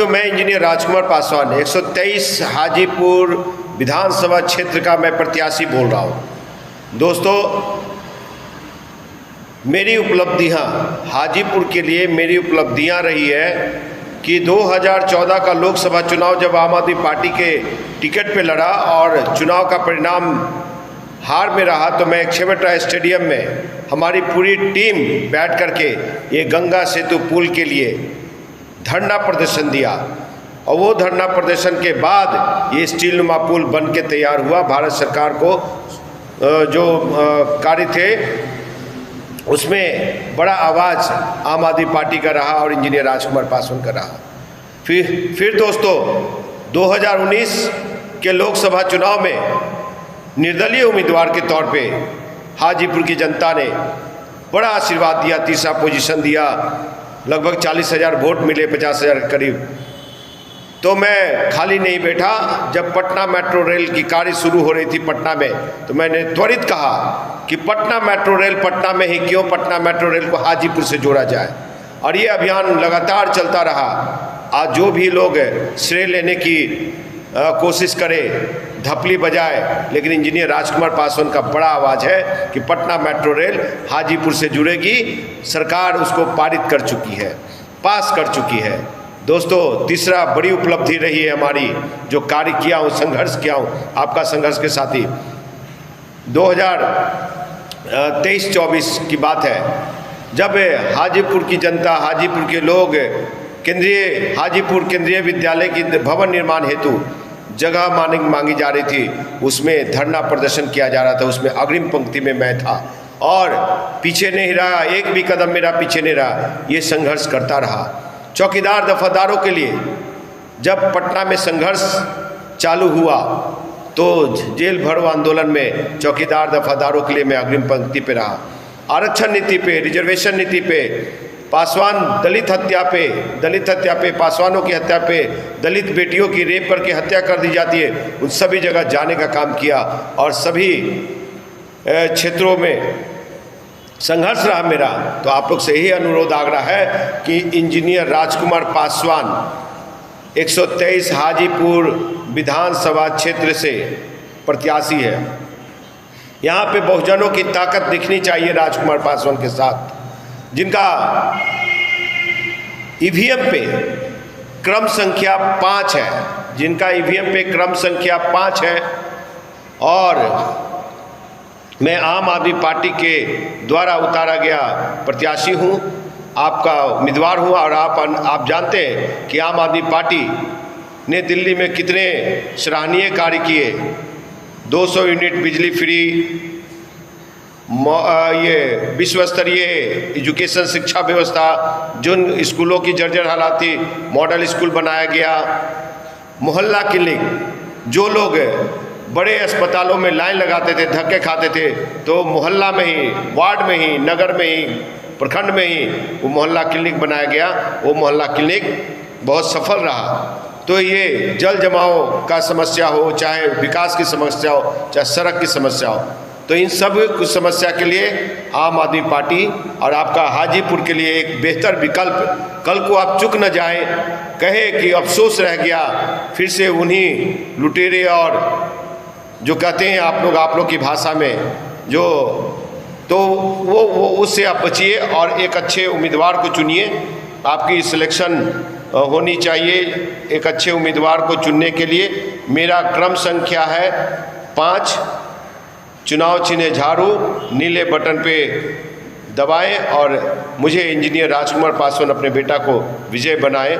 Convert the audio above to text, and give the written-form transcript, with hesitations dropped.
साथियों, मैं इंजीनियर राजकुमार पासवान 123 हाजीपुर विधानसभा क्षेत्र का मैं प्रत्याशी बोल रहा हूँ। दोस्तों, मेरी उपलब्धियाँ हाजीपुर के लिए मेरी उपलब्धियाँ रही है कि 2014 का लोकसभा चुनाव जब आम आदमी पार्टी के टिकट पे लड़ा और चुनाव का परिणाम हार में रहा, तो मैं छेवटा स्टेडियम में हमारी पूरी टीम बैठ करके ये गंगा सेतु पुल के लिए धरना प्रदर्शन दिया और वो धरना प्रदर्शन के बाद ये स्टील नुमा पुल बन के तैयार हुआ। भारत सरकार को जो कार्य थे उसमें बड़ा आवाज़ आम आदमी पार्टी का रहा और इंजीनियर राजकुमार पासवान का रहा। फिर दोस्तों 2019 के लोकसभा चुनाव में निर्दलीय उम्मीदवार के तौर पे हाजीपुर की जनता ने बड़ा आशीर्वाद दिया, तीसरा पोजीशन दिया, लगभग 40,000 वोट मिले, 50,000 के करीब। तो मैं खाली नहीं बैठा। जब पटना मेट्रो रेल की कार्य शुरू हो रही थी पटना में, तो मैंने त्वरित कहा कि पटना मेट्रो रेल पटना में ही क्यों, पटना मेट्रो रेल को हाजीपुर से जोड़ा जाए। और ये अभियान लगातार चलता रहा। आज जो भी लोग श्रेय लेने की कोशिश करे, धपली बजाए, लेकिन इंजीनियर राजकुमार पासवान का बड़ा आवाज़ है कि पटना मेट्रो रेल हाजीपुर से जुड़ेगी। सरकार उसको पारित कर चुकी है, पास कर चुकी है। दोस्तों, तीसरा बड़ी उपलब्धि रही है हमारी, जो कार्य किया हूँ, संघर्ष किया हूँ, आपका संघर्ष के साथी। 2023-24 की बात है, जब हाजीपुर की जनता, हाजीपुर के लोग हाजीपुर केंद्रीय विद्यालय की भवन निर्माण हेतु जगह मांगी जा रही थी, उसमें धरना प्रदर्शन किया जा रहा था। उसमें अग्रिम पंक्ति में मैं था और पीछे नहीं रहा, एक भी कदम मेरा पीछे नहीं रहा, ये संघर्ष करता रहा। चौकीदार दफादारों के लिए जब पटना में संघर्ष चालू हुआ तो जेल भरो आंदोलन में चौकीदार दफादारों के लिए मैं अग्रिम पंक्ति पे रहा। आरक्षण नीति पे, रिजर्वेशन नीति पे, पासवान दलित हत्या पे, पासवानों की हत्या पे, दलित बेटियों की रेप करके हत्या कर दी जाती है, उन सभी जगह जाने का काम किया और सभी क्षेत्रों में संघर्ष रहा मेरा। तो आप लोग से यही अनुरोध आग्रह है कि इंजीनियर राजकुमार पासवान 123 हाजीपुर विधानसभा क्षेत्र से प्रत्याशी है। यहाँ पे बहुजनों की ताकत दिखनी चाहिए राजकुमार पासवान के साथ, जिनका ईवीएम पे क्रम संख्या 5 है, जिनका ईवीएम पे क्रम संख्या 5 है। और मैं आम आदमी पार्टी के द्वारा उतारा गया प्रत्याशी हूँ, आपका उम्मीदवार हूँ। और आप जानते हैं कि आम आदमी पार्टी ने दिल्ली में कितने सराहनीय कार्य किए। 200 यूनिट बिजली फ्री, ये विश्व स्तरीय एजुकेशन शिक्षा व्यवस्था, जिन स्कूलों की जर्जर हालात थी मॉडल स्कूल बनाया गया। मोहल्ला क्लिनिक, जो लोग बड़े अस्पतालों में लाइन लगाते थे, धक्के खाते थे, तो मोहल्ला में ही, वार्ड में ही, नगर में ही, प्रखंड में ही वो मोहल्ला क्लिनिक बनाया गया। वो मोहल्ला क्लिनिक बहुत सफल रहा। तो ये जल जमाव का समस्या हो, चाहे विकास की समस्या हो, चाहे सड़क की समस्या हो, तो इन सब कुछ समस्या के लिए आम आदमी पार्टी और आपका हाजीपुर के लिए एक बेहतर विकल्प। कल को आप चुक न जाएं, कहे कि अफसोस रह गया, फिर से उन्हीं लुटेरे और जो कहते हैं आप लोग की भाषा में जो, तो वो उससे आप बचिए और एक अच्छे उम्मीदवार को चुनिए। आपकी सिलेक्शन होनी चाहिए एक अच्छे उम्मीदवार को चुनने के लिए। मेरा क्रम संख्या है 5। चुनाव चिन्ह झाड़ू, नीले बटन पे दबाएं और मुझे इंजीनियर राजकुमार पासवान अपने बेटा को विजय बनाएं।